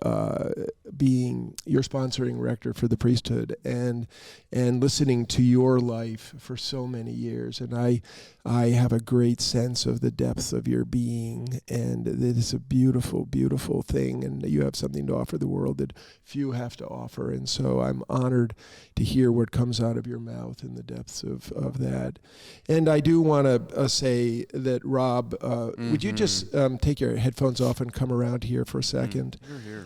sponsoring rector for the priesthood, and listening to your life for so many years. And I have a great sense of the depth of your being, and it is a beautiful, beautiful thing, and you have something to offer the world that few have to offer. And so I'm honored to hear what comes out of your mouth in the depths of that. And I do want to say that, Rob, would you just take your headphones off and come around here for a second? Here.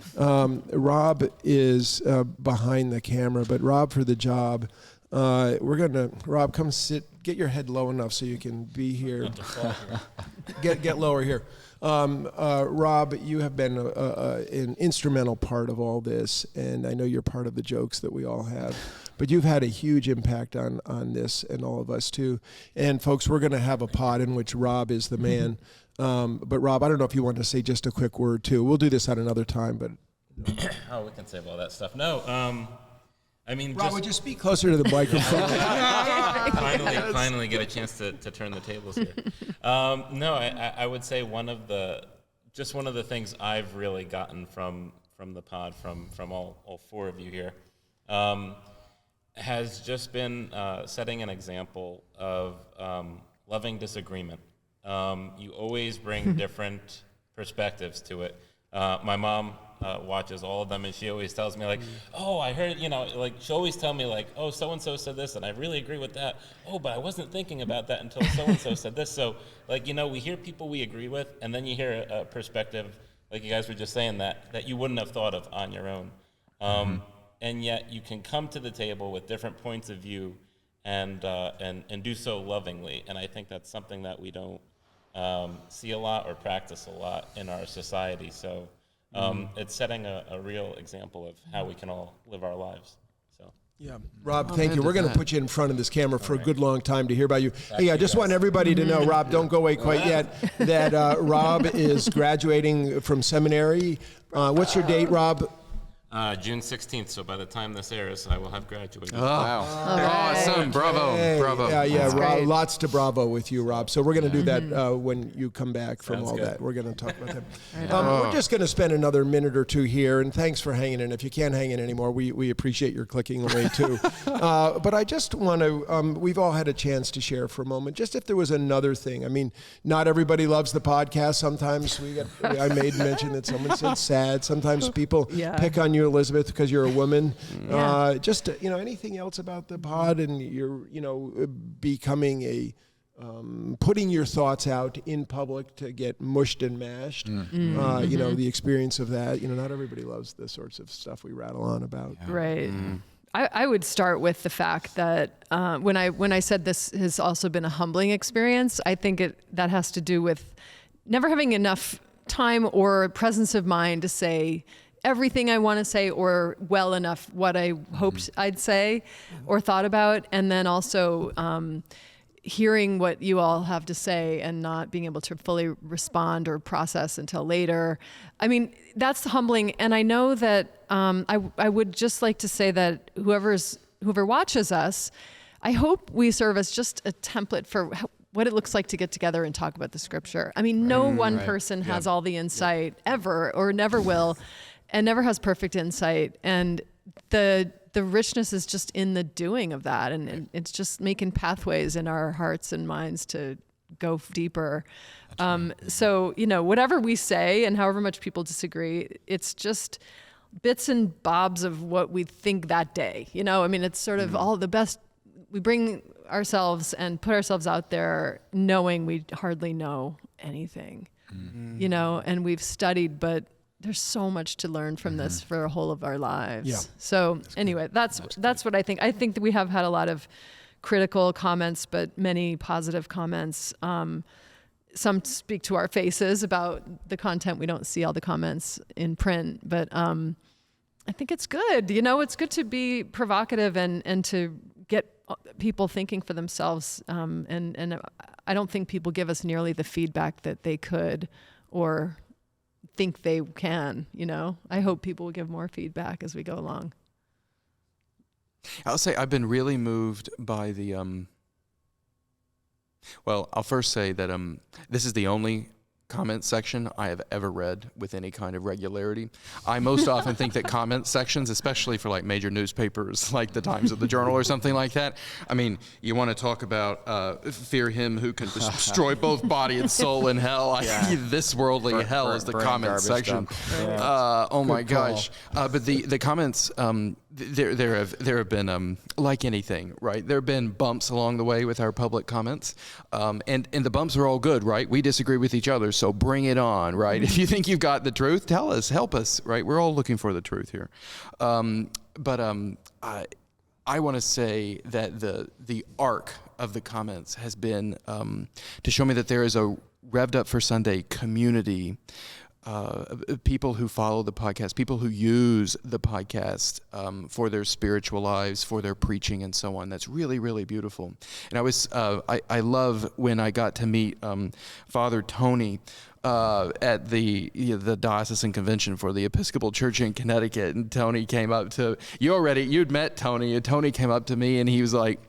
Rob is behind the camera, but Rob, for the job, Rob, come sit, get your head low enough so you can be here. Get lower here. Rob, you have been an instrumental part of all this, and I know you're part of the jokes that we all have, but you've had a huge impact on this and all of us too. And folks, we're going to have a pod in which Rob is the man. But Rob, I don't know if you want to say just a quick word too. We'll do this at another time, but. Oh, we can save all that stuff. No, I mean, Rob, would you speak closer to the microphone? finally get a chance to turn the tables here. No, I would say one of the things I've really gotten from the pod, from all 4 of you here, has just been setting an example of loving disagreement. You always bring different perspectives to it. My mom watches all of them, and she always tells me, like, oh, I heard, she'll always tell me, like, oh, so-and-so said this, and I really agree with that. Oh, but I wasn't thinking about that until so-and-so said this. So, we hear people we agree with, and then you hear a perspective, like you guys were just saying, that you wouldn't have thought of on your own. And yet you can come to the table with different points of view and do so lovingly. And I think that's something that we don't see a lot or practice a lot in our society. So it's setting a real example of how we can all live our lives. So yeah, Rob, thank you. We're going to put you in front of this camera for a good long time to hear about you. Hey, I just want everybody to know, Rob, don't go away quite yet, that Rob is graduating from seminary. What's your date, Rob? June 16th, so by the time this airs, I will have graduated. Oh, wow. Awesome. Bravo. Hey, Bravo. Yeah, Rob, great. lots to bravo with you, Rob. So we're going to do that when you come back from Sounds all good. that. We're going to talk about that. We're just going to spend another minute or two here, and thanks for hanging in. If you can't hang in anymore, we appreciate your clicking away too. But I just want to, we've all had a chance to share for a moment, just if there was another thing. I mean, not everybody loves the podcast. Sometimes I made mention that someone said sad. Sometimes people pick on you, Elizabeth, because you're a woman. Just, anything else about the pod and you're, becoming putting your thoughts out in public to get mushed and mashed. The experience of that. Not everybody loves the sorts of stuff we rattle on about. Right. I would start with the fact that when I said this has also been a humbling experience, I think that has to do with never having enough time or presence of mind to say everything I want to say or well enough what I hoped I'd say or thought about, and then also hearing what you all have to say and not being able to fully respond or process until later. I mean, that's humbling. And I know that I would just like to say that whoever watches us, I hope we serve as just a template for what it looks like to get together and talk about the scripture. I mean, no one person has all the insight ever or never will, and never has perfect insight. And the richness is just in the doing of that. And it's just making pathways in our hearts and minds to go deeper. So, whatever we say and however much people disagree, it's just bits and bobs of what we think that day. It's sort of all the best. We bring ourselves and put ourselves out there knowing we hardly know anything, and we've studied, but there's so much to learn from this for the whole of our lives. Yeah. So anyway, that's what I think. I think that we have had a lot of critical comments, but many positive comments. Some speak to our faces about the content. We don't see all the comments in print, but I think it's good. It's good to be provocative and to get people thinking for themselves. And I don't think people give us nearly the feedback that they could or think they can. I hope people will give more feedback as we go along. I'll say I've been really moved by the well, I'll first say that this is the only comment section I have ever read with any kind of regularity. I most often think that comment sections, especially for like major newspapers like the Times of the Journal or something like that, I mean, you want to talk about fear him who can destroy both body and soul in hell. This worldly hell is the comment section. Oh my gosh. But the comments, there have been like anything, right? There have been bumps along the way with our public comments, and the bumps are all good, right? We disagree with each other, so bring it on, right? If you think you've got the truth, tell us, help us, right? We're all looking for the truth here. But I want to say that the arc of the comments has been to show me that there is a Rev'd Up for Sunday community. People who follow the podcast, people who use the podcast for their spiritual lives, for their preaching and so on. That's really, really beautiful. And I love when I got to meet Father Tony at the diocesan convention for the Episcopal Church in Connecticut, and Tony came up to you'd met Tony, and Tony came up to me and he was like,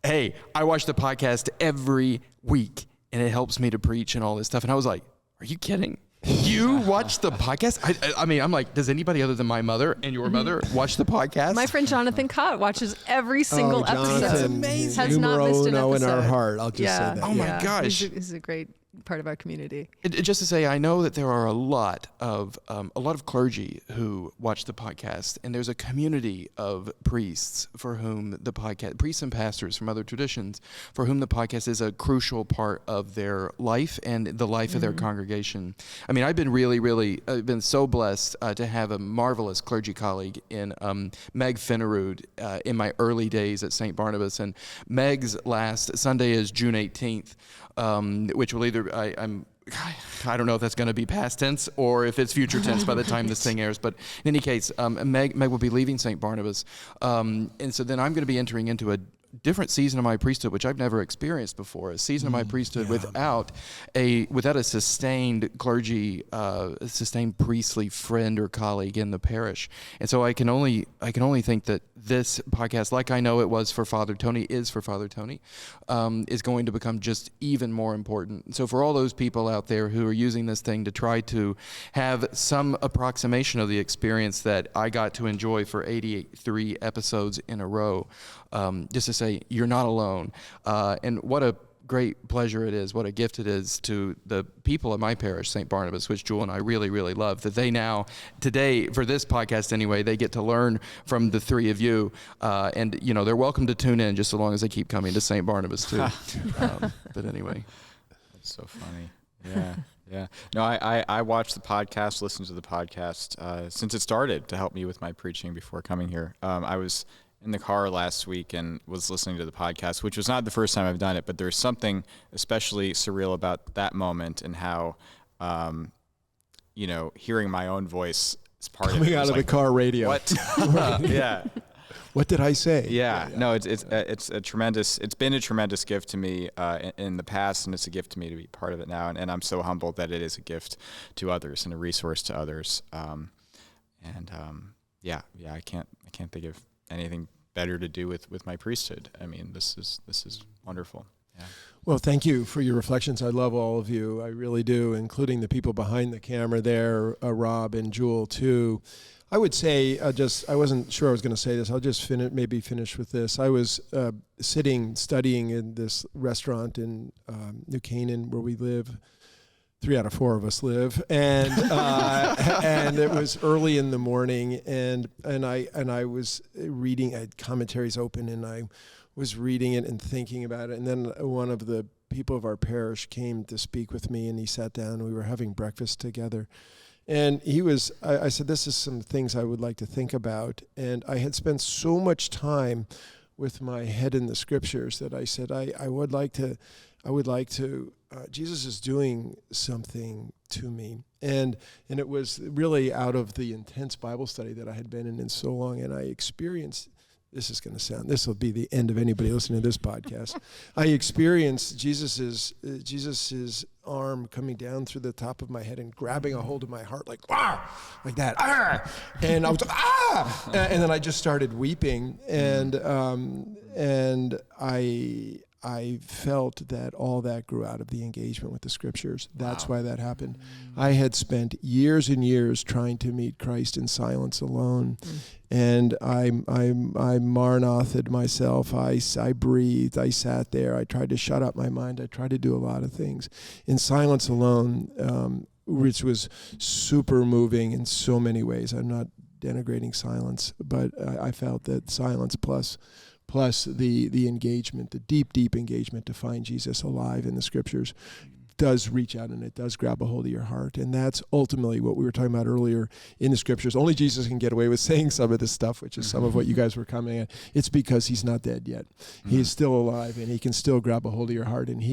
"Hey, I watch the podcast every week and it helps me to preach and all this stuff." And I was like, "Are you kidding? You watch the podcast?" I mean, I'm like, does anybody other than my mother and your mother watch the podcast? My friend Jonathan Cott watches every single episode. That's amazing. Has not missed an episode. in our heart. I'll just say that. Oh my gosh. He's a great part of our community. Just to say, I know that there are a lot of clergy who watch the podcast, and there's a community of priests for whom the podcast, priests and pastors from other traditions, for whom the podcast is a crucial part of their life and the life of their congregation. I mean, I've been really been so blessed to have a marvelous clergy colleague in Meg Finnerud in my early days at St. Barnabas, and Meg's last Sunday is June 18th. Which will either, I don't know if that's going to be past tense or if it's future tense by the time this thing airs. But in any case, Meg will be leaving St. Barnabas. And so then I'm going to be entering into different season of my priesthood, which I've never experienced before. A season of my priesthood without a sustained clergy, sustained priestly friend or colleague in the parish. And so I can only think that this podcast, like I know it was for Father Tony, is going to become just even more important. So for all those people out there who are using this thing to try to have some approximation of the experience that I got to enjoy for 83 episodes in a row, just to say you're not alone. And what a great pleasure it is, what a gift it is to the people of my parish, St. Barnabas, which Jewel and I really, really love, that they now, today, for this podcast anyway, they get to learn from the three of you. And, you know, they're welcome to tune in just so long as they keep coming to St. Barnabas, too. But anyway. That's so funny. Yeah. Yeah. No, I watched the podcast, listened to the podcast since it started to help me with my preaching before coming here. I was in the car last week and was listening to the podcast, which was not the first time I've done it, but there's something especially surreal about that moment and how, hearing my own voice is part coming of it. out of like, the car radio. What? Yeah. What did I say? Yeah. No, it's a tremendous. It's been a tremendous gift to me in the past, and it's a gift to me to be part of it now. And I'm so humbled that it is a gift to others and a resource to others. I can't think of anything better to do with my priesthood. I mean, this is wonderful. Yeah. Well, thank you for your reflections. I love all of you. I really do, including the people behind the camera there, Rob and Jewel too. I would say I wasn't sure I was going to say this. I'll just finish with this. I was studying in this restaurant in New Canaan where we live. 3 out of 4 of us live, and and it was early in the morning, and I was reading. I had commentaries open, and I was reading it and thinking about it. And then one of the people of our parish came to speak with me, and he sat down. And we were having breakfast together, and I said, "This is some things I would like to think about." And I had spent so much time with my head in the scriptures that I said, I would like to. Jesus is doing something to me, and it was really out of the intense Bible study that I had been in so long, and I experienced. This will be the end of anybody listening to this podcast. I experienced Jesus's arm coming down through the top of my head and grabbing a hold of my heart like that, and I was and then I just started weeping, and I felt that all that grew out of the engagement with the scriptures. That's why that happened. I had spent years and years trying to meet Christ in silence alone. And I Maranathed myself. I breathed. I sat there. I tried to shut up my mind. I tried to do a lot of things in silence alone, which was super moving in so many ways. I'm not denigrating silence, but I felt that silence plus the engagement, the deep engagement to find Jesus alive in the scriptures does reach out, and it does grab a hold of your heart. And that's ultimately what we were talking about earlier in the scriptures. Only Jesus can get away with saying some of this stuff, which is some of what you guys were coming at. It's because he's not dead yet. He is still alive, and he can still grab a hold of your heart. And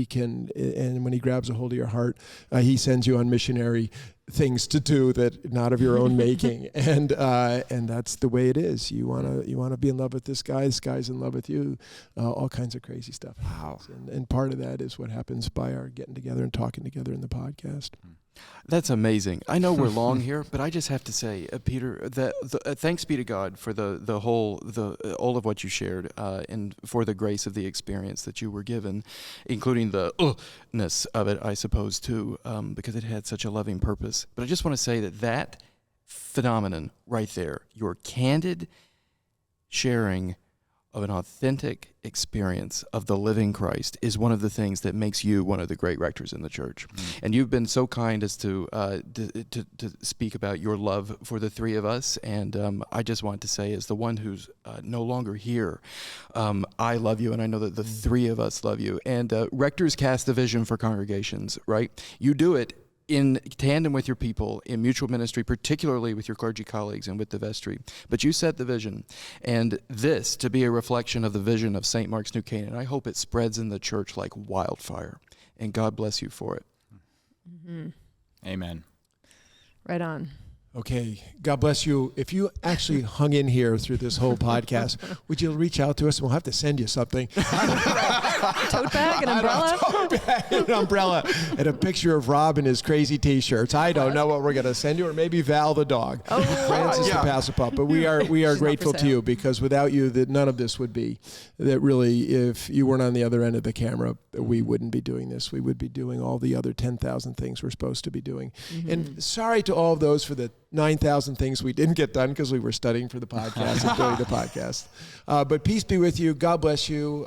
when he grabs a hold of your heart, he sends you on missionary things to do that not of your own making, and that's the way it is. You wanna be in love with this guy's in love with you, all kinds of crazy stuff. Wow. And part of that is what happens by our getting together and talking together in the podcast. That's amazing. I know we're long here, but I just have to say, Peter, that thanks be to God for all of what you shared, and for the grace of the experience that you were given, including the ness of it, I suppose, too, because it had such a loving purpose. But I just want to say that phenomenon right there, your candid sharing of an authentic experience of the living Christ, is one of the things that makes you one of the great rectors in the church. And you've been so kind as to speak about your love for the three of us. And I just want to say, as the one who's no longer here, I love you, and I know that the three of us love you. And rectors cast the vision for congregations, right? You do it in tandem with your people in mutual ministry, particularly with your clergy colleagues and with the vestry. But you set the vision, and this to be a reflection of the vision of St. Mark's New Canaan. I hope it spreads in the church like wildfire, and God bless you for it. Amen. Right on. Okay, God bless you. If you actually hung in here through this whole podcast, would you reach out to us and we'll have to send you something? Tote bag, an umbrella? Tote bag, an umbrella, and a picture of Rob in his crazy T-shirts. I don't know what we're going to send you, or maybe Val the dog. Oh, Francis the Passipup. But we are grateful to you, because without you, that none of this would be. That really, if you weren't on the other end of the camera, we wouldn't be doing this. We would be doing all the other 10,000 things we're supposed to be doing. Mm-hmm. And sorry to all of those for the 9,000 things we didn't get done because we were studying for the podcast and doing the podcast. But peace be with you. God bless you.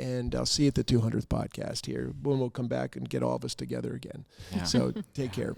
And I'll see you at the 200th podcast here when we'll come back and get all of us together again. Yeah. So take care.